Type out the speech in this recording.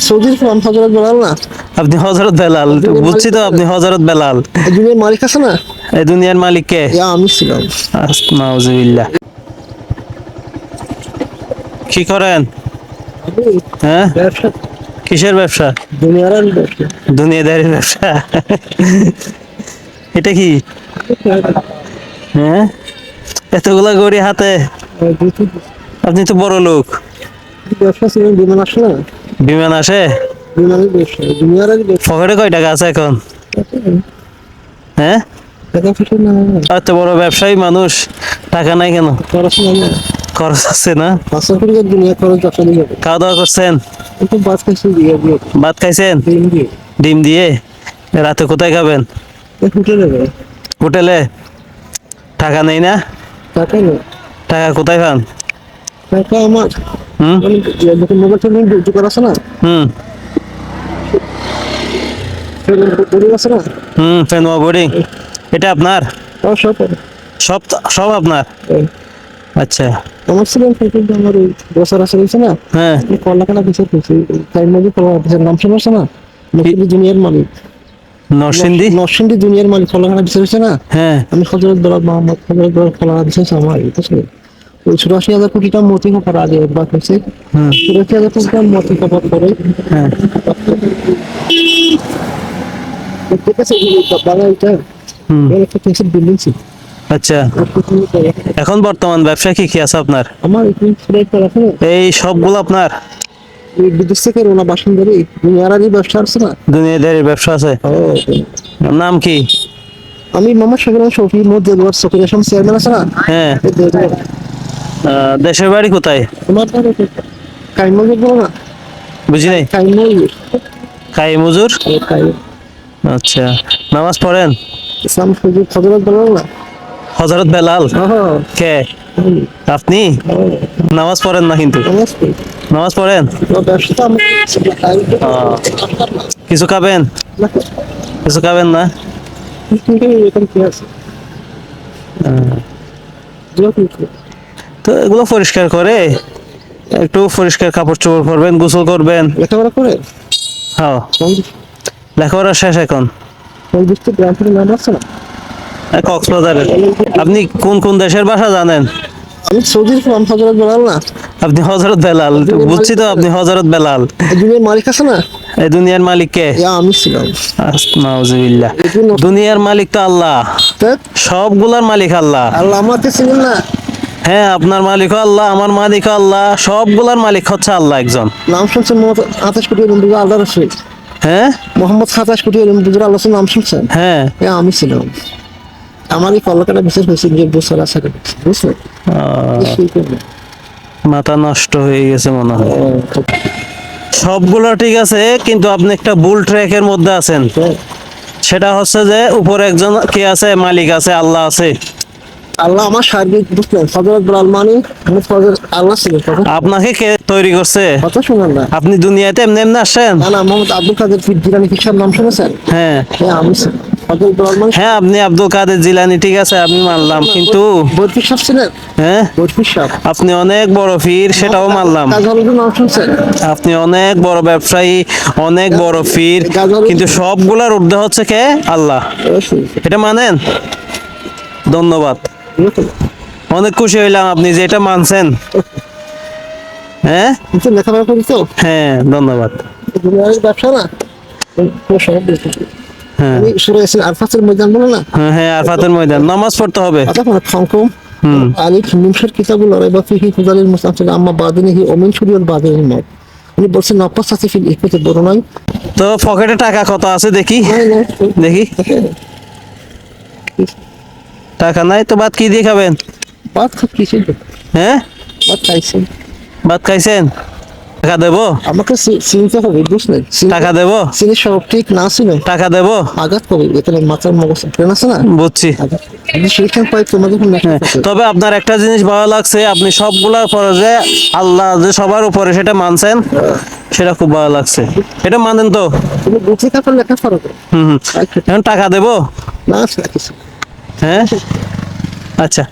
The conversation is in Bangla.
সৌদির ফ্রম হযরত বেলাল না? আপনি হযরত বেলাল, বুঝছি তো আপনি হযরত বেলাল। এই দুনিয়ার মালিক আছে না? এই দুনিয়ার মালিক কে? আমি ছিলাম। নাউজুবিল্লাহ। কি করেন? আমি হ্যাঁ, ব্যবসা, কিসের ব্যবসা? দুনিয়ার ব্যবসা। দুনিয়াদারির ব্যবসা। এটা কি? হ্যাঁ, এতগুলা গড়ি হাতে, আপনি তো বড় লোক। ব্যবসা ছিল, বিমান আসে না? বিমান আসে? বিমানের ব্যবসা, দুনিয়ার ব্যবসা। পকেটে কয় টাকা আছে এখন? হ্যাঁ, টাকা পয়সা না, এত বড় ব্যবসায়ী মানুষ, টাকা নাই কেন? পড়াশোনা না, খরচ আছে না? 500 কোটি দুনিয়া খরচ ব্যবসা দিয়ে যাবে। খাওয়া দাওয়া করছেন? একটু বাস খাইছি দিয়ে দিয়ে, ভাত খাইছেন? ডিম দিয়ে। ডিম দিয়ে? রাতে কোথায় খাবেন? হোটেলে যাবে। হোটেলে? টাকা নেই না? টাকা নেই। টাকা কোথায় পান? টাকা আমার হুম মানে যখন মোবাইল ফোন জোগাড় আছে না, হুম গরিব আছে না, ফেনুয়া বোর্ডিং, এটা আপনার? তাও সব সব সব আপনার? এই, আচ্ছা। আমার ছিলেন কিন্তু আমার ওই বছর আসে রয়েছে না, হ্যাঁ, এই কলাকাটা বিচার করছি, তাই মধ্যে কলা বিচার নাম শুনেছে না? নরসিংদী দুনিয়ার মালিক। নরসিংদী? নরসিংদী দুনিয়ার মালিক কলাকাটা বিচার হয়েছে না? হ্যাঁ, আমি হযরত বেলাল মোহাম্মদ হযরত বেলাল কলাকাটা বিচার আমার এটা ছিল। ওই 84,000 কোটি টাকা মতি করার আগে একবার হয়েছে। হুম 84,000 কোটি টাকা মতি করার পরে হ্যাঁ, ঠিক আছে, বাবা এটা হুম একটা ফেসিল বিল্ডিং ছিল। আচ্ছা। এখন বর্তমান ব্যবসা কি কি আছে আপনার? আমার এখানে ফ্লাইট করা আছে, এই সবগুলো আপনার? এই বিদেশ থেকে রোনা বাসিন্দারি দুনিয়ারই ব্যবসা আছে না? দুনিয়াদারির ব্যবসা আছে? নাম কি? আমি মোহাম্মদ শফির শফি মধ্যে সকির আসাম চেয়ারম্যান আছে না? হ্যাঁ, এই দেশের বাড়ি কোথায়? তোমার কাইমল বলো না? বুঝি নাই। কাইমল, কাই মজুর? কাই আচ্ছা। নামাজ পড়েন? ইসলাম সুযোগ হযরত বেলাল না? হযরত বেলাল? কে আপনি? নামাজ পড়েন না কিন্তু? নামাজ পড়েন? ব্যবসাটা আমি কিছু খাবেন? কিছু খাবেন না? এখানে কি আছে? তো এগুলো পরিষ্কার করে একটু পরিষ্কার কাপড় চোপড় পরবেন, গোসল করবেন। লেখাপড়া করে হ্যাঁ, লেখাপড়া শেষ এখন? গ্রাম থেকে নাম আছে না? কক্সবাজারে। আপনি কোন কোন দেশের ভাষা জানেন? আমি সৌদির ফ্রম হযরত বেলাল না? আপনি হযরত বেলাল, বুঝছি তো আপনি হযরত বেলাল। এই দুনিয়ার মালিক আছে না? এই দুনিয়ার মালিক কে? আমি ছিলাম। নাউজুবিল্লাহ। দুনিয়ার মালিক তো আল্লাহ, সবগুলার মালিক আল্লাহ। আল্লাহ আমাকে ছিলেন না? হ্যাঁ, আপনার মালিক আল্লাহ, আমার মালিক আল্লাহ, সবগুলার মালিক হচ্ছে আল্লাহ একজন। নাম শুনছেন মোহাম্মদ 28 কোটি রুমদুজা আল্লাহ রাসূল? হ্যাঁ, মোহাম্মদ 27 কোটি রুমদুজা আল্লাহ রাসূল নাম শুনছেন? হ্যাঁ। আমি ছিলাম। আমার এই কলকাতা বিশেষ হয়েছে যে বছর আছে, বুঝলেন? মাথা নষ্ট হয়ে গেছে মনে হয়। সবগুলো ঠিক আছে, কিন্তু আপনি একটা ভুল ট্র্যাকের মধ্যে আছেন। সেটা হচ্ছে যে উপরে একজন কে আছে? মালিক আছে, আল্লাহ আছে। আল্লাহ আমার সার্বিক, বুঝলেন? হযরত বেলাল মানে আল্লাহ ছিলেন। আপনাকে কে তৈরি করছে? কথা শুনেন না? আপনি দুনিয়াতে এমনি এমনি আসেন? না না, মোহাম্মদ আব্দুল কাদের জিলানী ফিকশার নাম শুনেছেন? হ্যাঁ, আমি ছিলাম। হযরত বেলাল মানে হ্যাঁ, আপনি আব্দুল কাদের জিলানী, ঠিক আছে, আমি মানলাম, কিন্তু বরফির সাহেব ছিলেন? হ্যাঁ, বরফির সাহেব আপনি অনেক বড় পীর, সেটাও মানলাম। গাজওয়ালুদ্দিন নাম শুনছেন? আপনি অনেক বড় ব্যবসায়ী, অনেক বড় পীর, কিন্তু সবগুলার ঊর্ধ্বে হচ্ছে কে? আল্লাহ। এটা মানেন? ধন্যবাদ, অনেক খুশি হইলাম আপনি যে এটা মানছেন। হ্যাঁ, কিন্তু লেখাপড়া করি তো। হ্যাঁ, ধন্যবাদ। দুনিয়ার ব্যবসা না, হ্যাঁ, আমি সূরা ইয়াসিন আরফাতের ময়দান বলে না? হ্যাঁ, হ্যাঁ, আরফাতের ময়দান নামাজ পড়তে হবে। আচ্ছা মানে ফাঙ্কুম আলিফ মিমশের কিতাবুল রাইবা ফিহি হুদালিল মুস্তাফির আম্মা বাদিনিহি ওয়া মিন শুরিয়াল বাদিনিল মত। উনি বলছেন নফস আছে ফিল ইফতে বড় নয়। তো পকেটে টাকা কত আছে দেখি? দেখি। টাকা নাই তো ভাত কি দিয়ে খাবেন? বাদ কিছু হ্যাঁ, বাদ খাইছেন? ভাত খাইছেন? টাকা দেবো? আমাকে চিনতে হবে, বুঝলেন? টাকা দেবো? চিনি সব ঠিক না ছিল, টাকা দেবো? আঘাত করবে এখানে মাথার মগজ ট্রেন আছে না? বুঝছি। আমি সেইখান পাই তোমাদের তবে আপনার একটা জিনিস ভালো লাগছে, আপনি সবগুলার পরে যে আল্লাহ যে সবার উপরে সেটা মানছেন, সেটা খুব ভালো লাগছে। এটা মানেন তো? তুমি বুঝে থাকলে লেখাপড়া করো। হুম। এখন টাকা দেবো? না আছে কিছু। হ্যাঁ, আচ্ছা।